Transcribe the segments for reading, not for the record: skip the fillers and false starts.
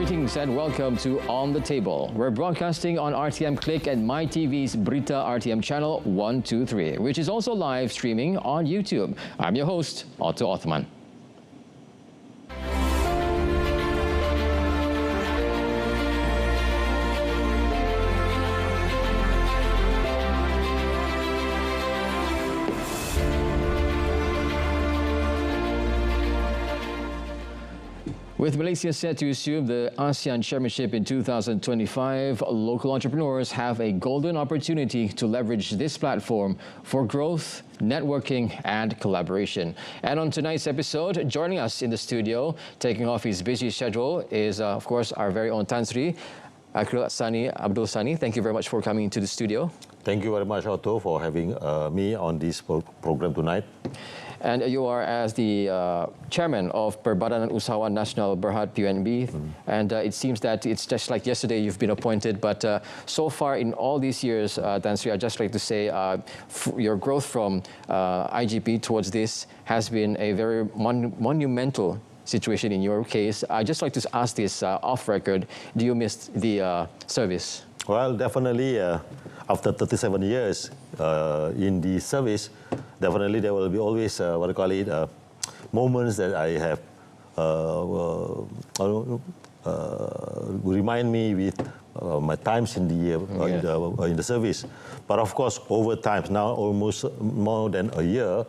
Greetings and welcome to On the Table. We're broadcasting on RTM Click and MyTV's Berita RTM channel 123, which is also live streaming on YouTube. I'm your host, Otto Othman. With Malaysia set to assume the ASEAN Chairmanship in 2025, local entrepreneurs have a golden opportunity to leverage this platform for growth, networking and collaboration. And on tonight's episode, joining us in the studio, taking off his busy schedule, is of course our very own Tan Sri Abdul Sani. Thank you very much for coming into the studio. Thank you very much, Otto, for having me on this program tonight. And you are as the chairman of Perkembangan Usahawan Nasional Berhad PUNB. And it seems that it's just like yesterday you've been appointed, but so far in all these years, Tan Sri, I'd just like to say your growth from IGP towards this has been a very monumental situation in your case. I'd just like to ask this off record, do you miss the service? Well, definitely after 37 years in the service, definitely there will be always, moments that I have remind me with my times in the service. But of course, over time, now almost more than a year,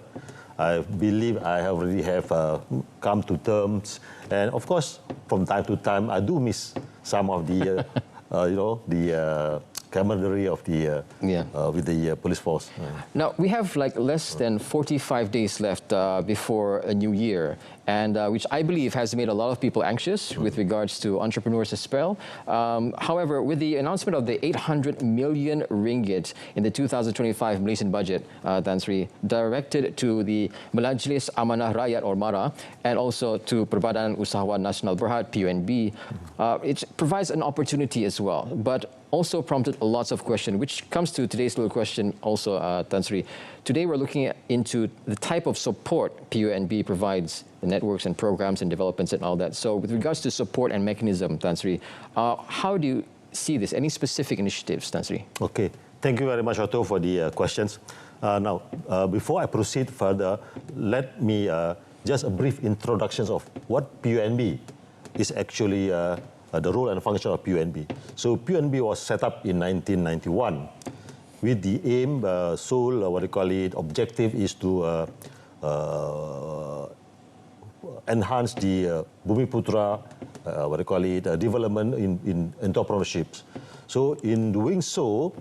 I believe I already have come to terms. And of course, from time to time, I do miss some of the, the camaraderie of the with the police force. Now we have like less than 45 days left before a new year, and which I believe has made a lot of people anxious with regards to entrepreneurs as well. However, with the announcement of the 800 million ringgit in the 2025 Malaysian budget, Tan Sri, directed to the Majlis Amanah Rakyat or MARA, and also to Perkembangan Usahawan Nasional Berhad PUNB, it provides an opportunity as well, but also prompted lots of questions, which comes to today's little question also, Tan Sri. Today we're looking into the type of support PUNB provides, the networks and programs and developments and all that. So with regards to support and mechanism, Tan Sri, how do you see this? Any specific initiatives, Tan Sri? Okay, thank you very much, Otto, for the questions. Now, before I proceed further, let me just a brief introduction of what PUNB is actually the role and function of PUNB. So PUNB was set up in 1991 with the aim, sole, objective is to enhance the Bumiputra, development in entrepreneurships. So in doing so,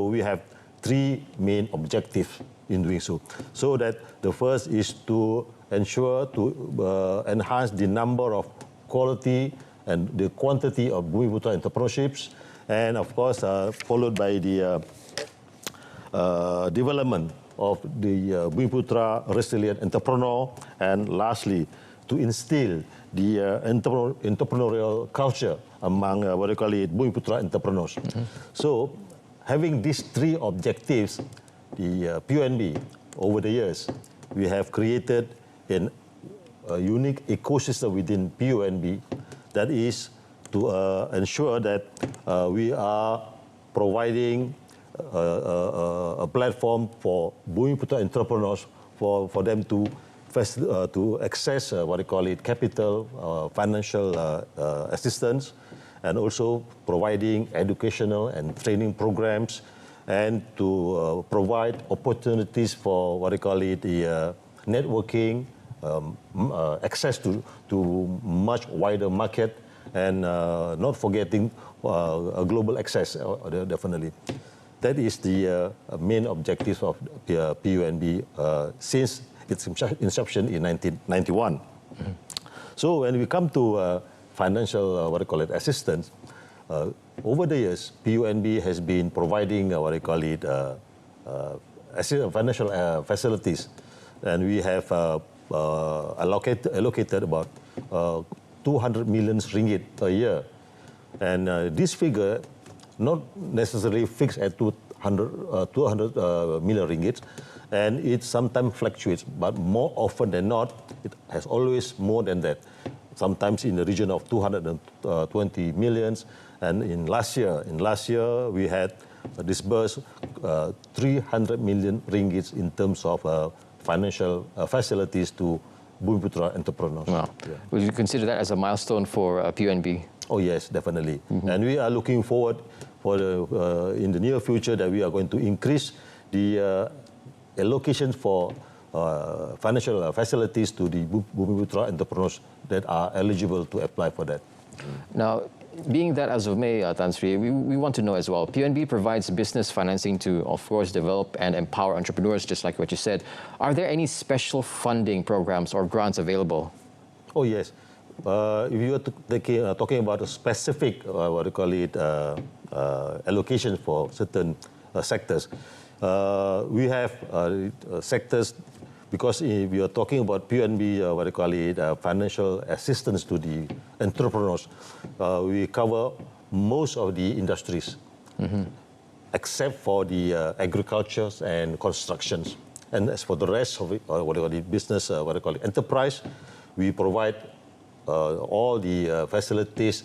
we have three main objectives in doing so. So that the first is to ensure to enhance the number of quality and the quantity of Bumiputra entrepreneurships, and of course followed by the development of the Bumiputra resilient entrepreneur, and lastly to instill the entrepreneurial culture among Bumiputra entrepreneurs. So having these three objectives, the PUNB over the years, we have created a unique ecosystem within PUNB that is to ensure that we are providing a platform for Bumiputra entrepreneurs for them to access capital, financial assistance, and also providing educational and training programs, and to provide opportunities for the networking, access to much wider market, and not forgetting a global access, definitely. That is the main objectives of PUNB since its inception in 1991. So when we come to financial assistance, over the years, PUNB has been providing financial facilities, and we have allocated about 200 million ringgit a year. And this figure not necessarily fixed at 200 million ringgit, and it sometimes fluctuates, but more often than not, it has always more than that. sometimes in the region of 220 millions. And in last year we had disbursed 300 million ringgits in terms of financial facilities to Bumiputra entrepreneurs. Wow. Yeah. Would you consider that as a milestone for PUNB? Oh yes, definitely. And we are looking forward for in the near future that we are going to increase the allocations for financial facilities to the Bumiputra entrepreneurs that are eligible to apply for that. Now, being that as of May, Tan Sri, we want to know as well, PUNB provides business financing to, of course, develop and empower entrepreneurs, just like what you said. Are there any special funding programs or grants available? Oh, yes. If you are talking about a specific, what do you call it, allocation for certain sectors, we have sectors, because if you are talking about PUNB, what do you call it, financial assistance to the entrepreneurs, we cover most of the industries, except for the agriculture and constructions. And as for the rest of it, what do you call it, business, what do you call it, enterprise, we provide all the facilities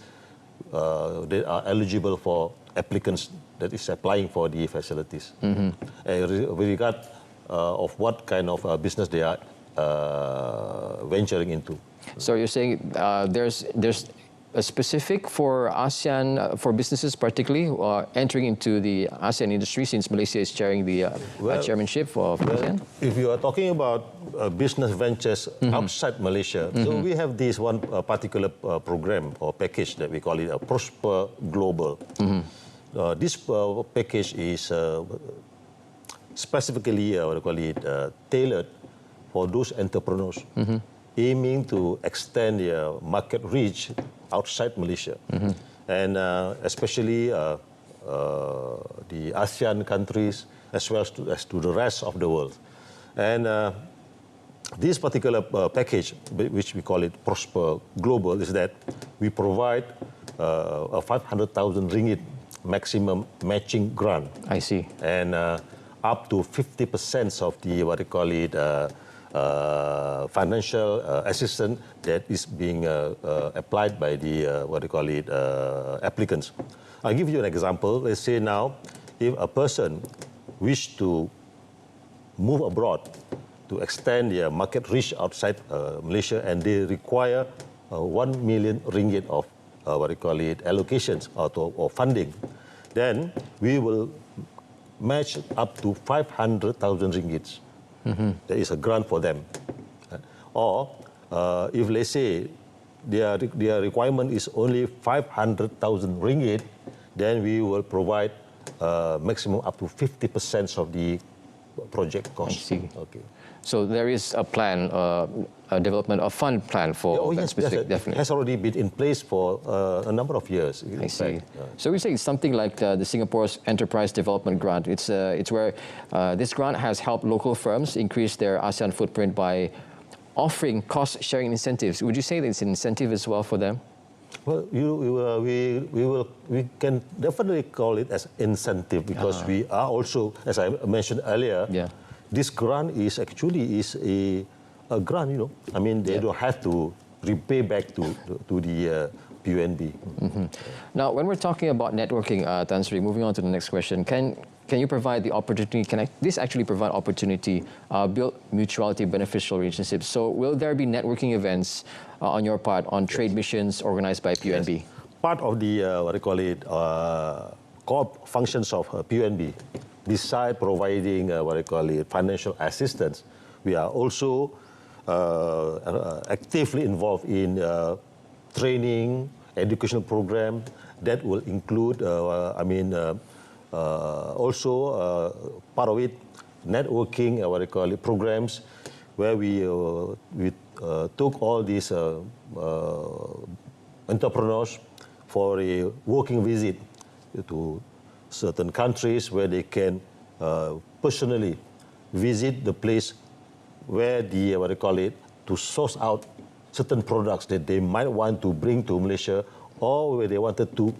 that are eligible for applicants that is applying for the facilities. With regard of what kind of business they are venturing into. So you're saying there's a specific for ASEAN, for businesses particularly, entering into the ASEAN industry, since Malaysia is chairing the chairmanship of ASEAN? If you are talking about business ventures outside Malaysia, so we have this one particular program or package that we call it a Prosper Global. This package is specifically, what do you call it, tailored for those entrepreneurs aiming to extend their market reach outside Malaysia, and especially the ASEAN countries as well as to the rest of the world. And this particular package, which we call it Prosper Global, is that we provide a 500,000 ringgit maximum matching grant. I see. And up to 50% of the, what do you call it, financial assistance that is being applied by the, what do you call it, applicants. I'll give you an example. Let's say now, if a person wish to move abroad to extend their market reach outside Malaysia, and they require 1 million ringgit of, what do you call it, allocations or funding, then we will match up to 500,000 ringgits. There is a grant for them. Or if let's say their requirement is only 500,000 ringgit, then we will provide maximum up to 50% of the project cost. I see. Okay. So there is a plan, a development, a fund plan for that specific, definitely. It has already been in place for a number of years. I see. So we say it's something like the Singapore's Enterprise Development Grant. It's where this grant has helped local firms increase their ASEAN footprint by offering cost-sharing incentives. Would you say that it's an incentive as well for them? Well, we can definitely call it as incentive, because we are also, as I mentioned earlier, this grant is actually a grant, you know. I mean, they don't have to repay back to the PUNB. Now, when we're talking about networking, Tan Sri, moving on to the next question, can you provide the opportunity, this actually provide opportunity, build mutuality beneficial relationships? So will there be networking events on your part on trade missions organized by PUNB? Yes. Part of the, what do you call it, core functions of PUNB, besides providing, what do you call it, financial assistance, we are also actively involved in training, educational program that will include, also part of it, networking, what do you call it, programs where we took all these entrepreneurs for a working visit to certain countries where they can personally visit the place where the, what do you call it, to source out certain products that they might want to bring to Malaysia, or where they wanted to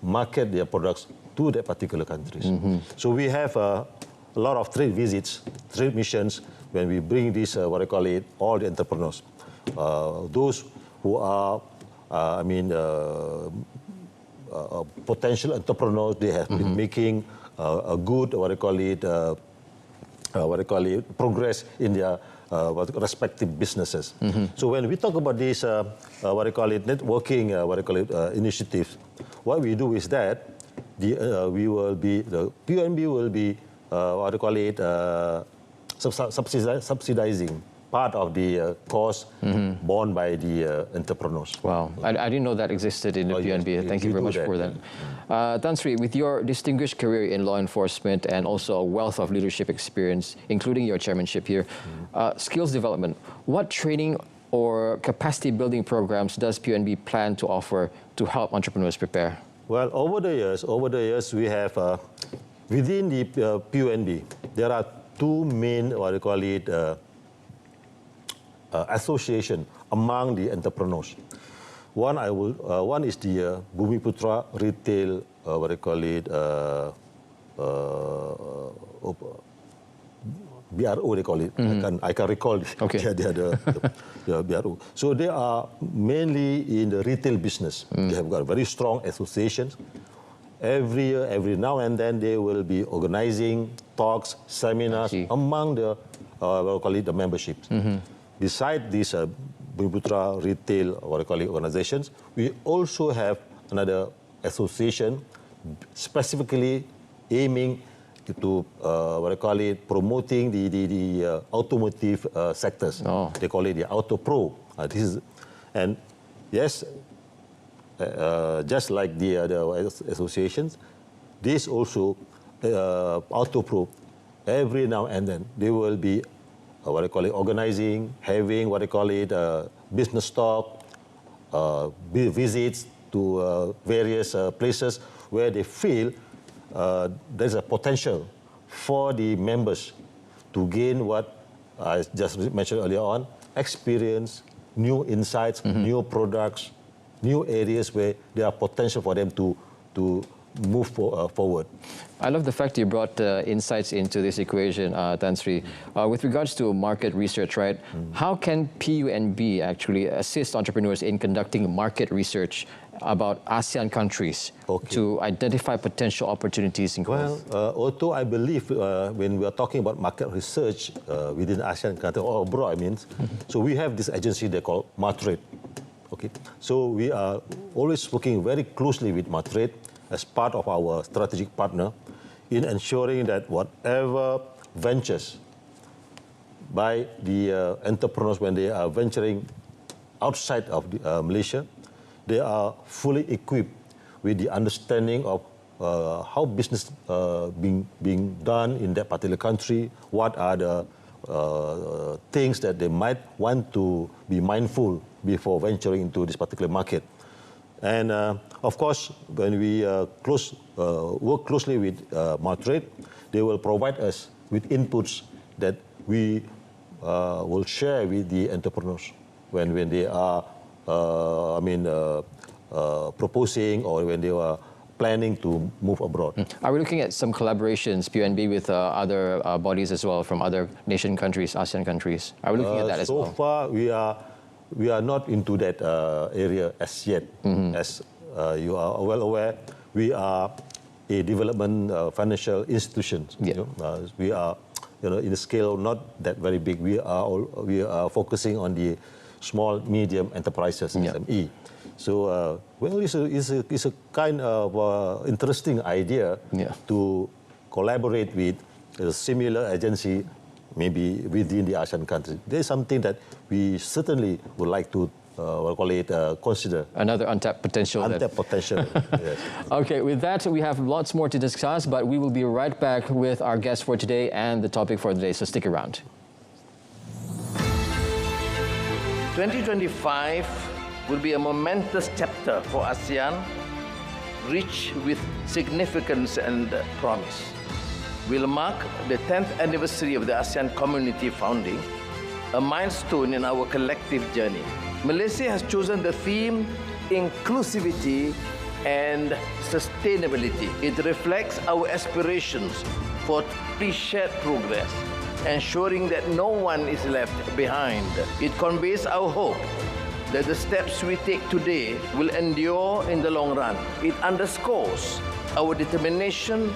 market their products to that particular countries. So we have a lot of trade visits, trade missions, when we bring this, what do you call it, all the entrepreneurs. Those who are, potential entrepreneurs. They have been making a good, progress in their respective businesses. So when we talk about these, networking, initiatives, what we do is that the PNB will be, subsidizing part of the cost borne by the entrepreneurs. Wow, I didn't know that existed in the PNB. Yes, Thank you very much for that. Tan Sri, with your distinguished career in law enforcement and also a wealth of leadership experience, including your chairmanship here, skills development, what training or capacity building programs does PNB plan to offer to help entrepreneurs prepare? Well, over the years, we have, within the PNB, there are two main, association among the entrepreneurs. One is the Bumiputra Retail, BRO they call it. I can recall the BRO. So they are mainly in the retail business. They have got very strong associations. Every year, every now and then, they will be organizing talks, seminars among the the memberships. Besides these Bumiputra Retail organizations, we also have another association specifically aiming to promoting the automotive sectors. They call it the Auto Pro. And yes, just like the other associations, this also Auto Pro, every now and then they will be organizing, having business talk, visits to various places where they feel there's a potential for the members to gain what I just mentioned earlier on, experience, new insights, new products, new areas where there are potential for them to move forward. I love the fact you brought insights into this equation, Tan Sri. With regards to market research, right? How can PUNB actually assist entrepreneurs in conducting market research about ASEAN countries to identify potential opportunities in growth? Well, although I believe when we are talking about market research within ASEAN countries or abroad, so we have this agency they call Matrade. So we are always working very closely with Matrade as part of our strategic partner in ensuring that whatever ventures by the entrepreneurs when they are venturing outside of Malaysia, they are fully equipped with the understanding of how business being done in that particular country, what are the things that they might want to be mindful before venturing into this particular market. And of course, when we work closely with Matrade, they will provide us with inputs that we will share with the entrepreneurs when they are, proposing or when they are planning to move abroad. Are we looking at some collaborations, PNB, with other bodies as well from other nation countries, ASEAN countries? Are we looking at that as well? So far, we are not into that area as yet. As you are well aware, we are a development financial institution. We are, in the scale not that very big. We are focusing on the small, medium enterprises, SME. So, it's a kind of interesting idea to collaborate with a similar agency, maybe within the ASEAN countries. There's something that we certainly would like to consider. Another untapped potential. Untapped potential, yes. Okay, with that, we have lots more to discuss, but we will be right back with our guest for today and the topic for today, so stick around. 2025 will be a momentous chapter for ASEAN, rich with significance and promise. Will mark the 10th anniversary of the ASEAN community founding, a milestone in our collective journey. Malaysia has chosen the theme inclusivity and sustainability. It reflects our aspirations for shared progress, ensuring that no one is left behind. It conveys our hope that the steps we take today will endure in the long run. It underscores our determination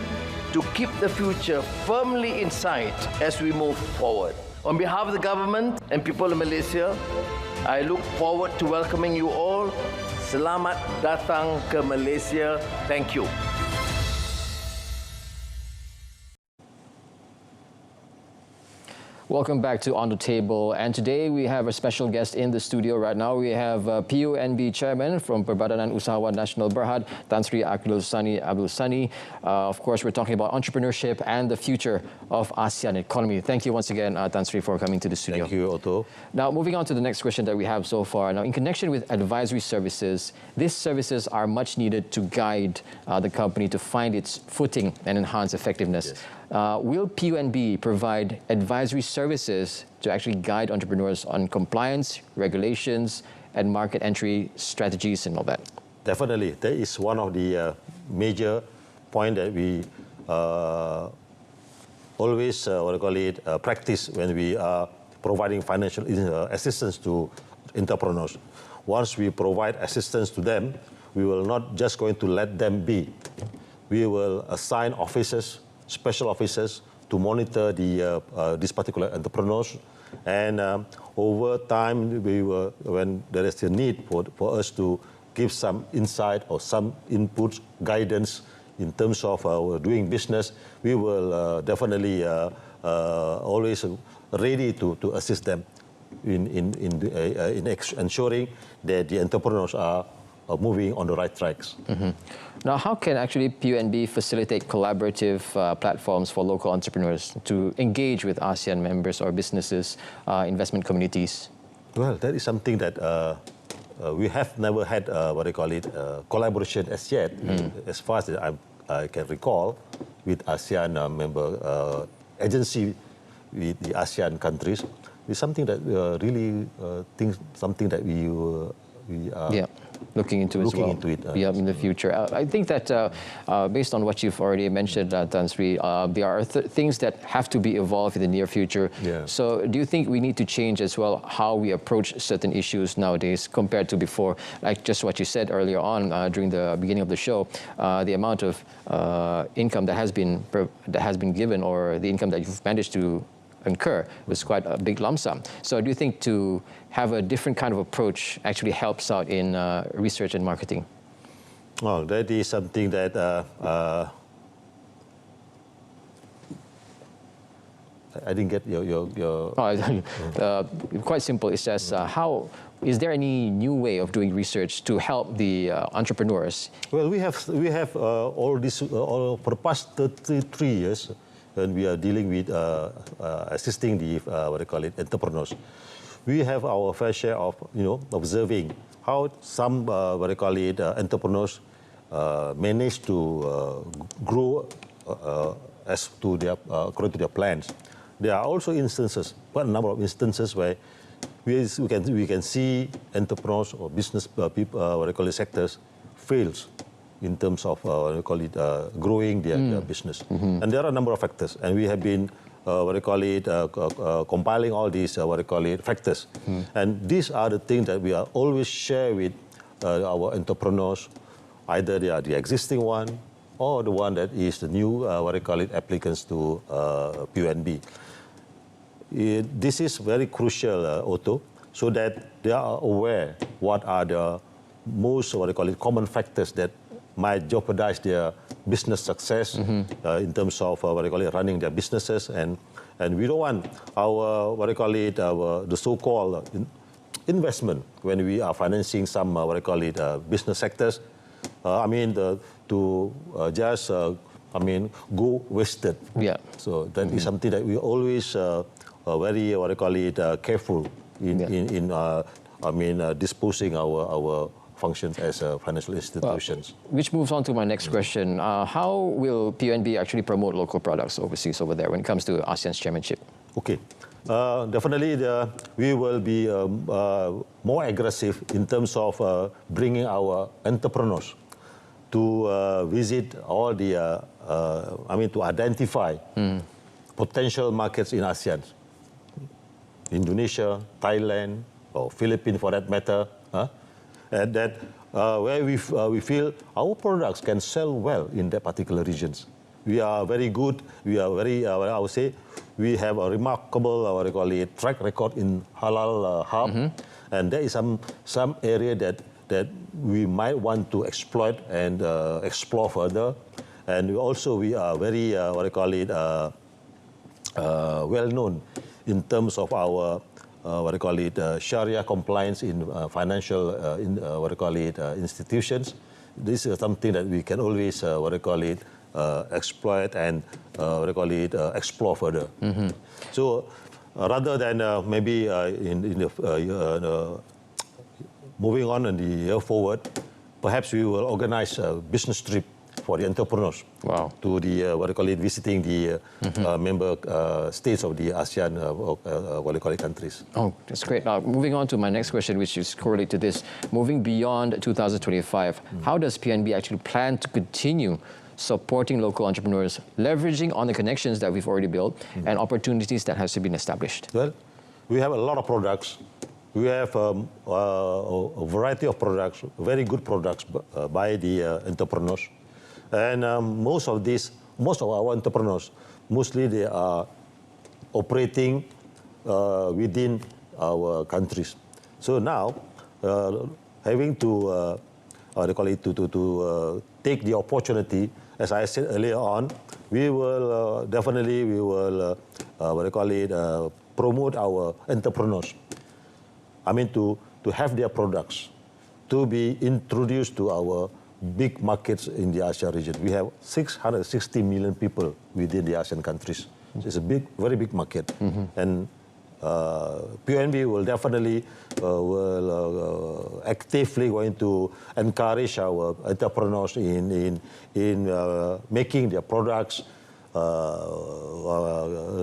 to keep the future firmly in sight as we move forward. On behalf of the government and people of Malaysia, I look forward to welcoming you all. Selamat datang ke Malaysia. Thank you. Welcome back to On the Table, and today we have a special guest in the studio right now. We have PUNB Chairman from Perbadanan Usahawan Nasional Berhad, Tan Sri Abdul Sani. Of course, we're talking about entrepreneurship and the future of ASEAN economy. Thank you once again, Tan Sri, for coming to the studio. Thank you, Otto. Now, moving on to the next question that we have so far. Now, in connection with advisory services, these services are much needed to guide the company to find its footing and enhance effectiveness. Yes. Will PUNB provide advisory services to actually guide entrepreneurs on compliance, regulations, and market entry strategies and all that? Definitely. That is one of the major points that we always practice when we are providing financial assistance to entrepreneurs. Once we provide assistance to them, we will not just going to let them be. We will assign officers, special officers, to monitor these particular entrepreneurs, and over time, when there is a need for us to give some insight or some input, guidance in terms of doing business, we will definitely always ready to assist them in ensuring that the entrepreneurs are moving on the right tracks. Mm-hmm. Now, how can actually PUNB facilitate collaborative platforms for local entrepreneurs to engage with ASEAN members or businesses, investment communities? Well, that is something that we have never had, collaboration as yet, as far as I can recall, with ASEAN member agency with the ASEAN countries. It's something that really something that we are looking into in the future. I think that based on what you've already mentioned, Tan Sri, there are things that have to be evolved in the near future. Yeah. So do you think we need to change as well how we approach certain issues nowadays compared to before? Like just what you said earlier on during the beginning of the show, the amount of income that has been given, or the income that you've managed to incur, was quite a big lump sum. So do you think to have a different kind of approach actually helps out in research and marketing? Oh, that is something that I didn't get your... Quite simple. It's just is there any new way of doing research to help the entrepreneurs? Well, we have all this for the past 33 years. When we are dealing with assisting the entrepreneurs, we have our fair share of observing how some entrepreneurs manage to grow as to their according to their plans. There are also instances, quite a number of instances where we can see entrepreneurs or business people sectors fails in terms of growing their business. And there are a number of factors, and we have been compiling all these factors. And these are the things that we are always share with our entrepreneurs, either they are the existing one or the one that is the new applicants to PUNB. This is very crucial, Otto, so that they are aware what are the most common factors that might jeopardize their business success in terms of running their businesses, and we don't want our the so-called investment when we are financing some business sectors. To just go wasted. Yeah. So that is something that we always very careful in disposing our functions as financial institutions. Which moves on to my next question. How will PUNB actually promote local products overseas over there when it comes to ASEAN's chairmanship? Okay. Definitely, we will be more aggressive in terms of bringing our entrepreneurs to visit all the, to identify potential markets in ASEAN. Indonesia, Thailand, or Philippines for that matter, and that where we feel our products can sell well in that particular regions. We are very good. We are very, I would say, we have a remarkable, what I call it, track record in halal hub, and there is some area that we might want to exploit and explore further. And we are very, what I call it, well known in terms of our what I call it, Sharia compliance in financial, what I call it, institutions. This is something that we can always, what I call it, exploit and what I call it, explore further. So rather than maybe in the moving on in the year forward, perhaps we will organize a business trip for the entrepreneurs. Wow. To the, what I call it, visiting the member states of the ASEAN, what I call it, countries. Oh, that's great. Now, moving on to my next question, which is correlated to this. Moving beyond 2025, how does PNB actually plan to continue supporting local entrepreneurs, leveraging on the connections that we've already built and opportunities that has been established? Well, we have a lot of products. We have a variety of products, very good products by the entrepreneurs. And most of our entrepreneurs, mostly they are operating within our countries. So now, having to, what do you call it, to take the opportunity, as I said earlier on, we will definitely, what do you call it, promote our entrepreneurs. I mean, to have their products, to be introduced to our big markets in the ASEAN region. We have 660 million people within the ASEAN countries. It's a big, very big market. And PNB will definitely actively going to encourage our entrepreneurs in making their products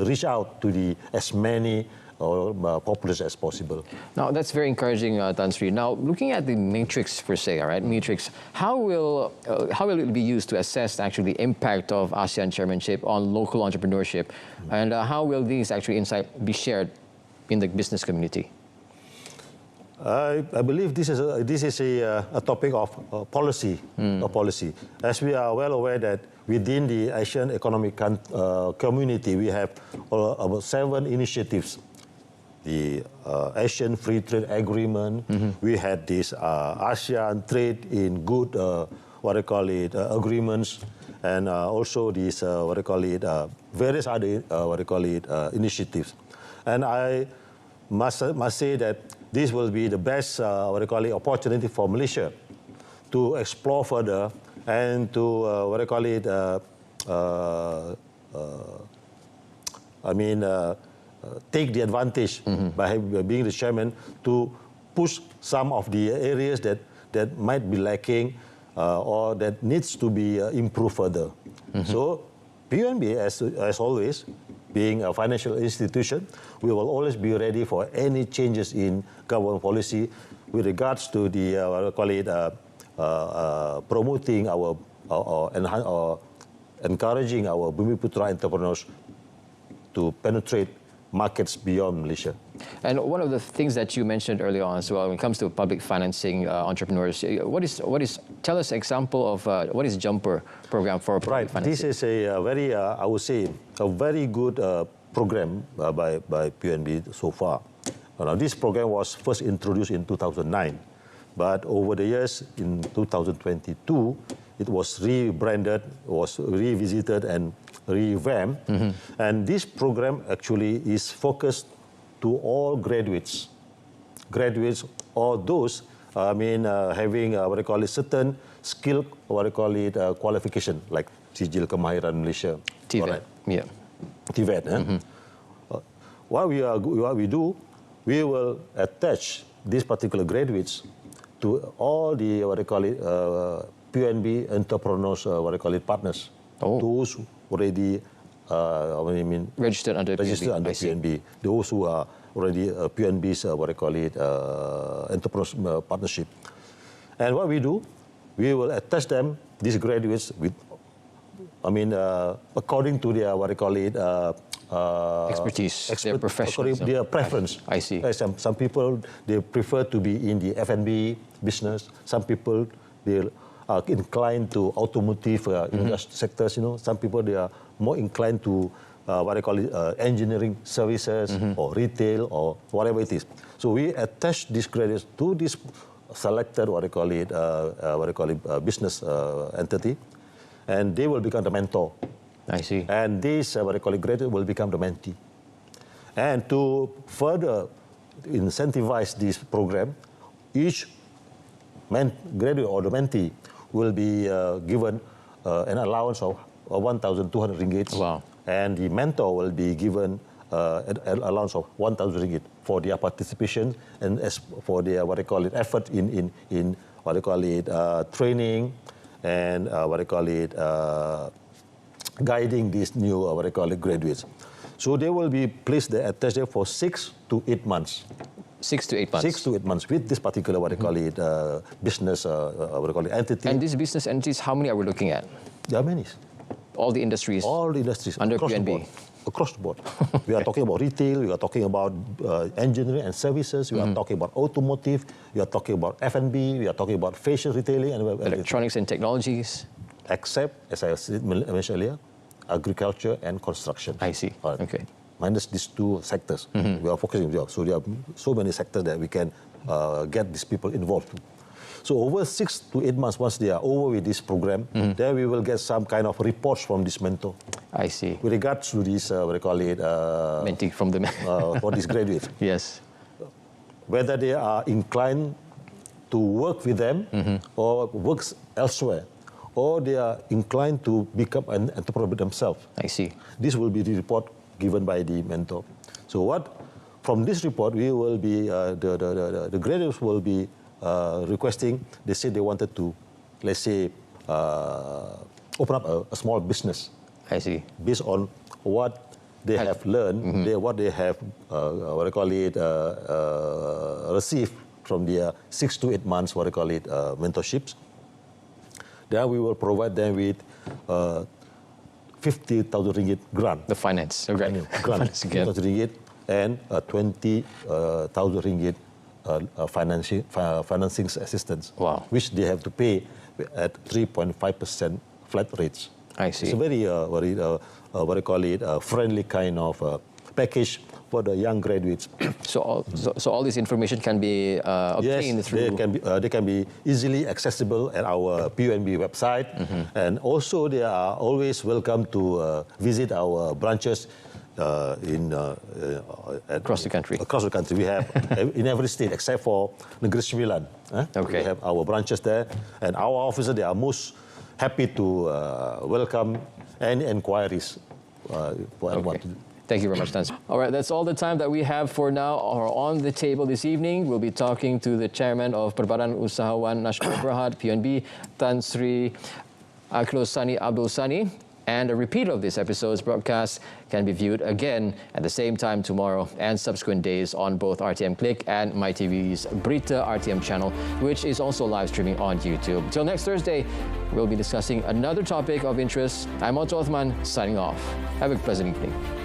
reach out to as many populace as possible. Now, that's very encouraging, Tan Sri. Now, looking at the matrix per se, all right, matrix, how will it be used to assess actually the impact of ASEAN chairmanship on local entrepreneurship, and how will these actually insights be shared in the business community? I believe this is a topic of policy. As we are well aware that within the Asian Economic Community, we have about 7 initiatives. The Asian Free Trade Agreement, we had this ASEAN Trade in Good, what I call it, agreements, and also these, what I call it, various other, what I call it, initiatives. And I must say that this will be the best, what I call it, opportunity for Malaysia to explore further and to, what I call it, take the advantage by being the chairman to push some of the areas that might be lacking or that needs to be improved further. So PNB, as always, being a financial institution, we will always be ready for any changes in government policy with regards to the, what I call it, promoting or encouraging our Bumiputra entrepreneurs to penetrate markets beyond Malaysia. And one of the things that you mentioned earlier on as well, when it comes to public financing entrepreneurs, tell us an example of what is Jumper program for public financing? This is a very, I would say, a very good program by PNB so far. Now, this program was first introduced in 2009, but over the years, in 2022, it was rebranded, was revisited and revamped. And this program actually is focused to all graduates or those, having what I call it, certain skill, what I call it, qualification, like Sijil Kemahiran Malaysia. TVET, yeah. TVET. What we do, we will attach these particular graduates to all the, what I call it, PNB entrepreneurs, what I call it, partners. Those already, registered under PNB. Those who are already PNB's, what I call it, entrepreneurs partnership. And what we do, we will attach them, these graduates, with, according to their, what I call it, expertise, their professionalism. Their preference. I see. Some people, they prefer to be in the F&B business. Some people, they are inclined to automotive industry sectors. Some people, they are more inclined to engineering services or retail or whatever it is. So we attach these graduates to this selected business entity, and they will become the mentor. I see. And this graduate will become the mentee. And to further incentivize this program, each graduate or the mentee will be given an allowance of 1,200 ringgit. Wow. And the mentor will be given an allowance of 1,000 ringgit for their participation and as for their effort in training and guiding these new graduates. So they will be placed there, attached there for 6 to 8 months. 6 to 8 months. 6 to 8 months with this particular business entity. And these business entities, how many are we looking at? There are many. All the industries. All the industries under across PNB. the board. Across the board. We are talking about retail, we are talking about engineering and services, we are talking about automotive, we are talking about F&B, we are talking about fashion retailing and electronics and technologies. Except, as I mentioned earlier, agriculture and construction. I see. Okay. Minus these two sectors. We are focusing on. So there are so many sectors that we can get these people involved. So over 6 to 8 months, once they are over with this program, then we will get some kind of reports from this mentor. I see. With regards to this, mentee from the for these graduates. Yes. Whether they are inclined to work with them or works elsewhere, or they are inclined to become an entrepreneur themselves. I see. This will be the report given by the mentor. So from this report, we will be, the graduates will be requesting, they say they wanted to, let's say, open up a small business. I see. Based on what they have learned, what they have, received from their 6 to 8 months, mentorships. Then we will provide them with 50,000 ringgit grant. The finance. Okay. Grant. 50,000 ringgit and 20,000 ringgit financing assistance. Wow. Which they have to pay at 3.5% flat rates. I see. It's a very, friendly kind of package for the young graduates. So all this information can be obtained through... Yes, they can be easily accessible at our PNB website. And also they are always welcome to visit our branches across the country. Across the country. We have in every state except for Negeri Sembilan. Okay. We have our branches there. And our officers, they are most happy to welcome any inquiries for anyone to do. Thank you very much, Tan. All right, that's all the time that we have for now. Or on the table this evening, we'll be talking to the chairman of Perbadan Usahawan Nasional Berhad, PNB, Tan Sri Sani Abdul Sani. And a repeat of this episode's broadcast can be viewed again at the same time tomorrow and subsequent days on both RTM Click and MyTV's Berita RTM channel, which is also live streaming on YouTube. Till next Thursday, we'll be discussing another topic of interest. I'm Otto Othman, signing off. Have a pleasant evening.